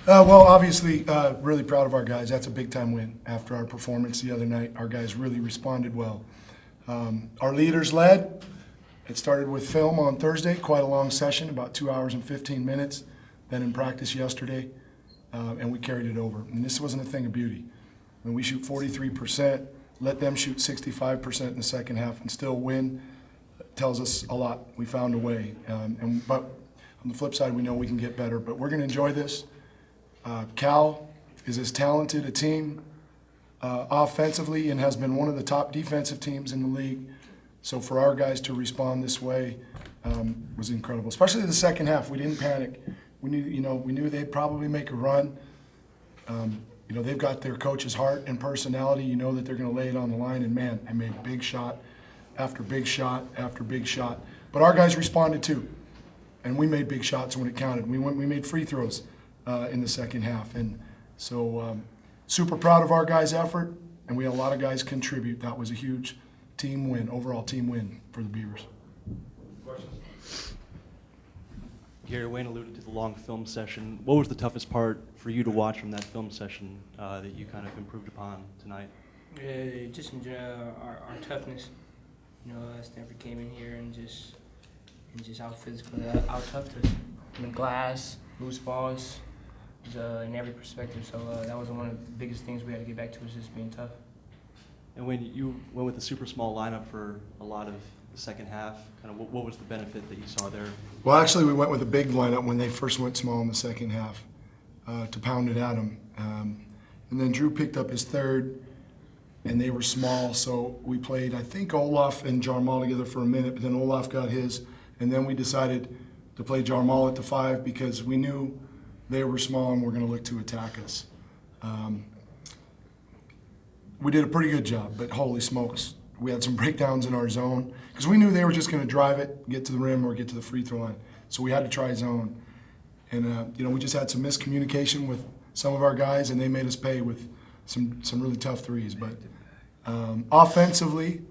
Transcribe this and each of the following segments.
Well, obviously, really proud of our guys. That's a big-time win. After our performance the other night, our guys really responded well. Our leaders led. It started with film on Thursday, quite a long session, about 2 hours and 15 minutes. Then in practice yesterday, and we carried it over. And this wasn't a thing of beauty. When we shoot 43%, let them shoot 65% in the second half and still win, tells us a lot. We found a way. But on the flip side, we know we can get better. But we're going to enjoy this. Cal is as talented a team offensively and has been one of the top defensive teams in the league. So for our guys to respond this way was incredible, especially the second half. We didn't panic. We knew they'd probably make a run. They've got their coach's heart and personality. You know that they're going to lay it on the line. And man, I made big shot after big shot after big shot. But our guys responded too, and we made big shots when it counted. We made free throws in the second half, and so super proud of our guys' effort. And we had a lot of guys contribute. That was a huge team win, overall team win for the Beavers. Questions? Gary, Wayne alluded to the long film session. What was the toughest part for you to watch from that film session that you kind of improved upon tonight? Just in general, our toughness. Stanford came in here and just out physical, out tough us. In the glass, loose balls, in every perspective. So that was one of the biggest things we had to get back to, was just being tough. And when you went with a super small lineup for a lot of the second half, kind of what was the benefit that you saw there? Well, actually, we went with a big lineup when they first went small in the second half to pound it at them. And then Drew picked up his third, and they were small, so we played, I think, Olaf and Jarmal together for a minute, but then Olaf got his, and then we decided to play Jarmal at the 5 because we knew they were small and were going to look to attack us. We did a pretty good job, but holy smokes, we had some breakdowns in our zone because we knew they were just going to drive it, get to the rim, or get to the free throw line. So we had to try zone. And, we just had some miscommunication with some of our guys, and they made us pay with some really tough threes. But offensively,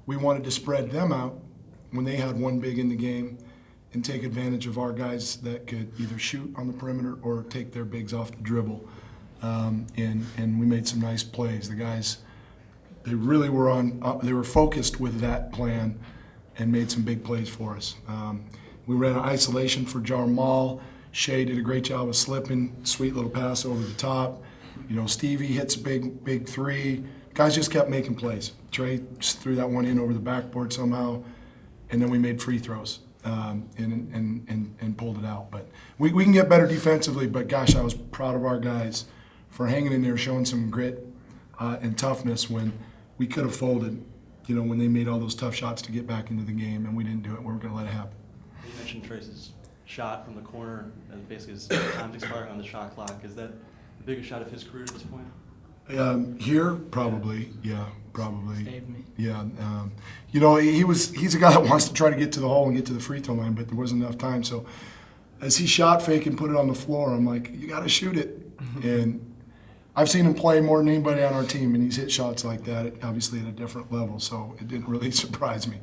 we wanted to spread them out when they had one big in the game and take advantage of our guys that could either shoot on the perimeter or take their bigs off the dribble. And we made some nice plays. The guys, they really were they were focused with that plan and made some big plays for us. We ran an isolation for Jarmal. Shea did a great job of slipping, sweet little pass over the top. Stevie hits a big three. Guys just kept making plays. Trey just threw that one in over the backboard somehow, and then we made free throws and pulled it out. But we can get better defensively, but gosh, I was proud of our guys for hanging in there, showing some grit and toughness when we could have folded, when they made all those tough shots to get back into the game, and we didn't do it. We weren't going to let it happen. You mentioned Trace's shot from the corner, and basically his time's expiring on the shot clock. Is that the biggest shot of his career at this point? Here, probably, yeah, probably. Saved me. Yeah, he's a guy that wants to try to get to the hole and get to the free throw line, but there wasn't enough time. So as he shot fake and put it on the floor, I'm like, you got to shoot it. And I've seen him play more than anybody on our team, and he's hit shots like that, obviously at a different level. So it didn't really surprise me.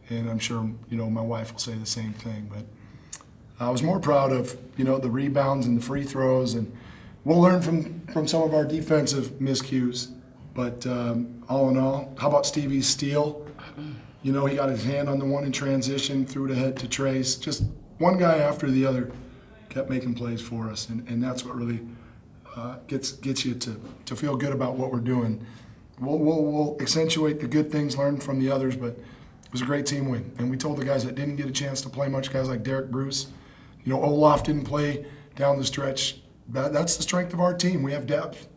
And I'm sure, my wife will say the same thing. But I was more proud of, the rebounds and the free throws, and we'll learn from some of our defensive miscues. But all in all, how about Stevie's steal? He got his hand on the one in transition, threw it ahead to Trace. Just one guy after the other kept making plays for us, and that's what really gets you to feel good about what we're doing. We'll accentuate the good things, learn from the others, but it was a great team win. And we told the guys that didn't get a chance to play much, guys like Derek Bruce. Olaf didn't play down the stretch. That's the strength of our team. We have depth.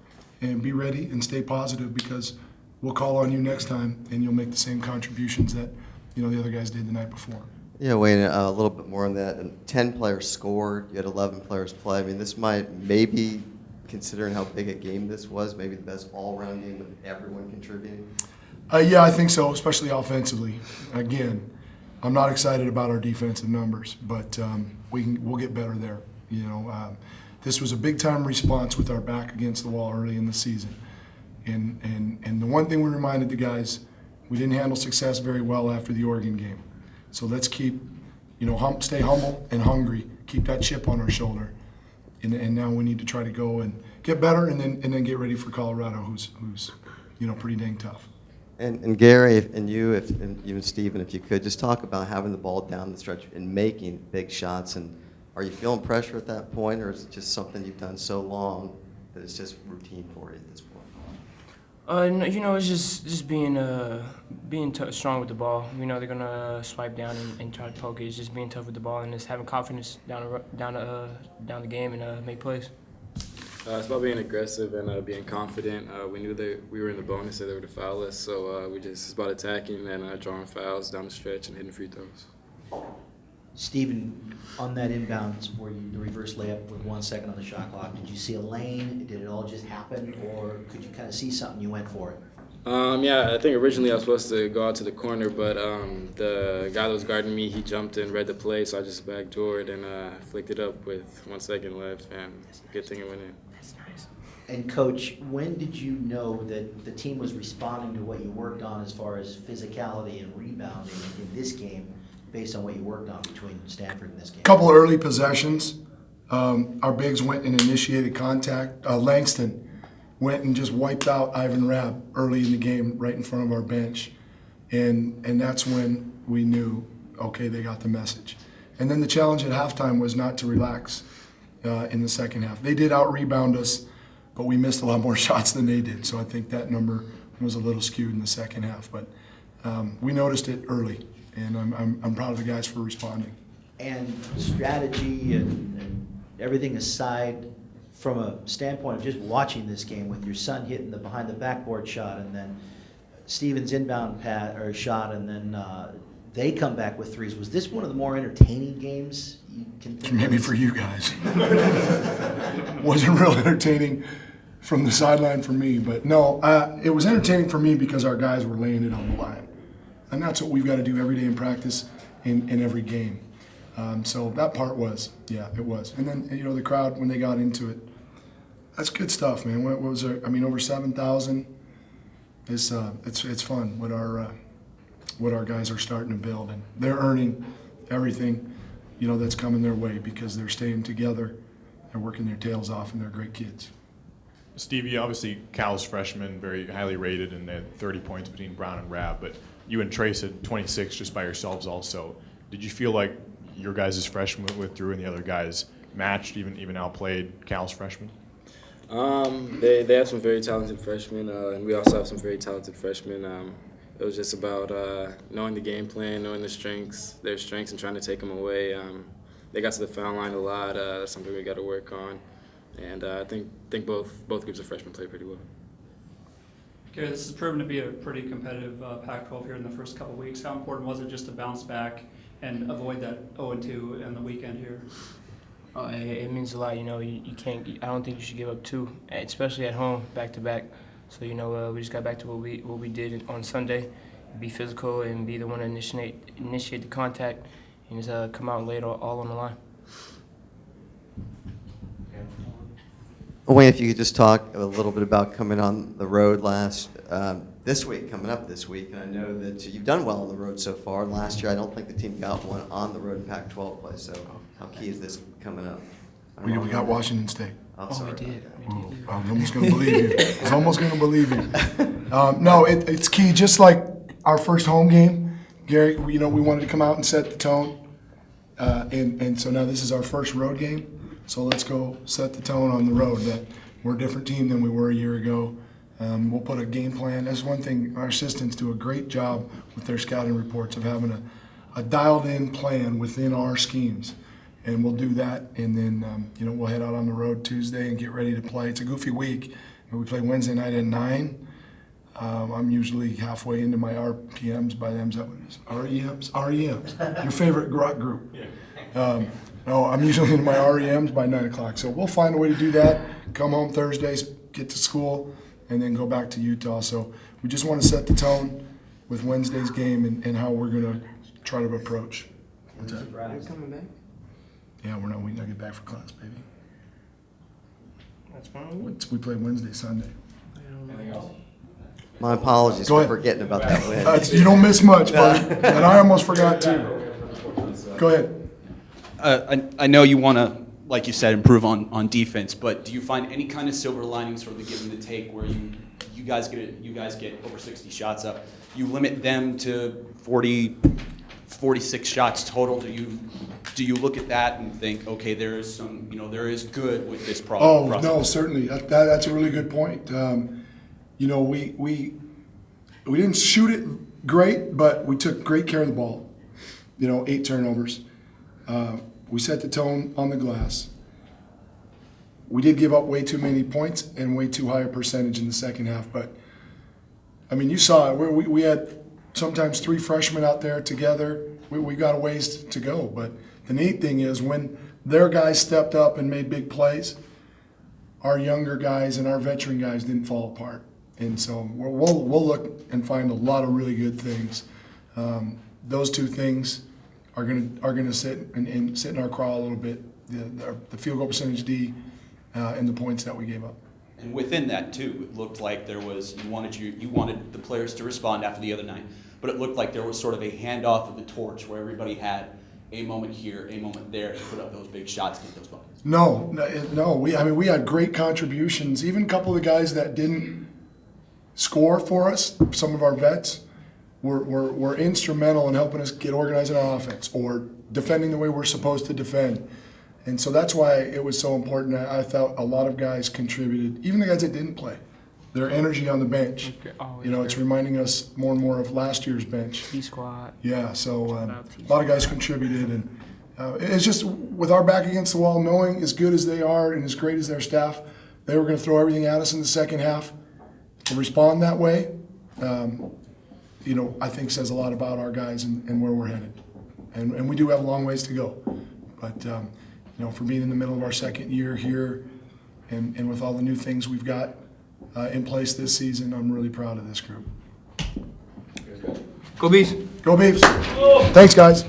And be ready and stay positive, because we'll call on you next time and you'll make the same contributions that the other guys did the night before. Yeah, Wayne, a little bit more on that. 10 players scored, you had 11 players play. I mean, this might maybe, considering how big a game this was, maybe the best all-around game with everyone contributing? Yeah, I think so, especially offensively. Again, I'm not excited about our defensive numbers, but we'll get better there. This was a big-time response with our back against the wall early in the season. And the one thing we reminded the guys, we didn't handle success very well after the Oregon game. So let's keep, stay humble and hungry, keep that chip on our shoulder, and now we need to try to go and get better, and then get ready for Colorado, who's pretty dang tough. And Gary, and you and Stephen, if you could, just talk about having the ball down the stretch and making big shots. And are you feeling pressure at that point, or is it just something you've done so long that it's just routine for you at this point? No, it's just being strong with the ball. We know they're gonna swipe down and try to poke it. It's just being tough with the ball and just having confidence down the game and make plays. It's about being aggressive and being confident. We knew that we were in the bonus, that they were to foul us, so it's about attacking and drawing fouls down the stretch and hitting free throws. Stephen, on that inbounds where the reverse layup with 1 second on the shot clock, did you see a lane? Did it all just happen, or could you kind of see something you went for it? Yeah, I think originally I was supposed to go out to the corner, but the guy that was guarding me, he jumped and read the play, so I just backdoored and flicked it up with 1 second left, and good thing it went in. And Coach, when did you know that the team was responding to what you worked on as far as physicality and rebounding in this game, based on what you worked on between Stanford and this game? Couple of early possessions. Our bigs went and initiated contact. Langston went and just wiped out Ivan Rabb early in the game right in front of our bench. And that's when we knew, okay, they got the message. And then the challenge at halftime was not to relax in the second half. They did out-rebound us, but we missed a lot more shots than they did. So I think that number was a little skewed in the second half. But we noticed it early, and I'm proud of the guys for responding. And strategy and everything aside, from a standpoint of just watching this game with your son hitting the behind the backboard shot and then Stephen's inbound shot and then they come back with threes, was this one of the more entertaining games you can think of? Maybe for you guys. Wasn't real entertaining from the sideline for me, but no, it was entertaining for me because our guys were laying it on the line. And that's what we've got to do every day in practice, in every game. So that part was, yeah, it was. And then, the crowd, when they got into it, that's good stuff, man. What was there? I mean, over 7,000. It's fun what our guys are starting to build, and they're earning everything, that's coming their way because they're staying together, they're working their tails off, and they're great kids. Stevie, obviously Cal's freshman, very highly rated, and they had 30 points between Brown and Rabb, but you and Trace had 26 just by yourselves also. Did you feel like your guys' freshmen with Drew and the other guys matched, even outplayed Cal's freshmen? They have some very talented freshmen, and we also have some very talented freshmen. It was just about knowing the game plan, knowing their strengths, and trying to take them away. They got to the foul line a lot. That's something we got to work on, and I think both groups of freshmen played pretty well. Gary, this has proven to be a pretty competitive Pac-12 here in the first couple of weeks. How important was it just to bounce back and avoid that 0-2 in the weekend here? It means a lot. You can't. I don't think you should give up two, especially at home, back to back. So we just got back to what we did on Sunday, be physical and be the one to initiate the contact, and just come out and lay it all on the line. Wayne, if you could just talk a little bit about coming on the road coming up this week, and I know that you've done well on the road so far. Last year, I don't think the team got one on the road in Pac-12 play, so how key is this coming up? We got Washington State. Oh, sorry. We did. I was almost going to believe you. I was almost going to believe you. No, it's key. Just like our first home game, Gary, we wanted to come out and set the tone. And so now this is our first road game. So let's go set the tone on the road that we're a different team than we were a year ago. We'll put a game plan. That's one thing. Our assistants do a great job with their scouting reports of having a dialed-in plan within our schemes. And we'll do that, and then we'll head out on the road Tuesday and get ready to play. It's a goofy week. We play Wednesday night at 9. I'm usually halfway into my RPMs by them. Is that what it is? REMs? REMs. Your favorite rock group. No, I'm usually into my REMs by 9 o'clock. So we'll find a way to do that. Come home Thursdays, get to school, and then go back to Utah. So we just want to set the tone with Wednesday's game and how we're going to try to approach. What's that? You're coming back? Yeah, we're not waiting to get back for class, baby. That's fine. We play Wednesday, Sunday. My apologies Go for ahead. forgetting about that win. You don't miss much, buddy. And I almost forgot too. Go ahead. I know you want to like you said, improve on defense. But do you find any kind of silver linings for the give and the take where you guys get over 60 shots up? You limit them to 46 shots total. Do you look at that and think, okay, there is good with this Oh, process? no, certainly. That's a really good point. We didn't shoot it great, but we took great care of the ball. 8 turnovers. We set the tone on the glass. We did give up way too many points and way too high a percentage in the second half, but I mean, you saw it. We had sometimes 3 freshmen out there together. We got a ways to go, but the neat thing is when their guys stepped up and made big plays, our younger guys and our veteran guys didn't fall apart. And so we'll look and find a lot of really good things. Those 2 things are gonna sit in our craw a little bit. The field goal percentage D and the points that we gave up. And within that too, it looked like there was you wanted the players to respond after the other night, but it looked like there was sort of a handoff of the torch where everybody had a moment here, a moment there to put up those big shots, get those buckets. No. We had great contributions. Even a couple of the guys that didn't score for us, some of our vets, were instrumental in helping us get organized in our offense or defending the way we're supposed to defend. And so that's why it was so important. I thought a lot of guys contributed, even the guys that didn't play. Their energy on the bench. It's reminding us more and more of last year's bench. T-Squad. Yeah, so out a T-Squad. lot of guys contributed. And it's just with our back against the wall, knowing as good as they are and as great as their staff, they were going to throw everything at us in the second half. To respond that way, I think says a lot about our guys and where we're headed. And we do have a long ways to go. But, for being in the middle of our second year here and with all the new things we've got in place this season, I'm really proud of this group. Go Bees! Go Beavs! Thanks, guys.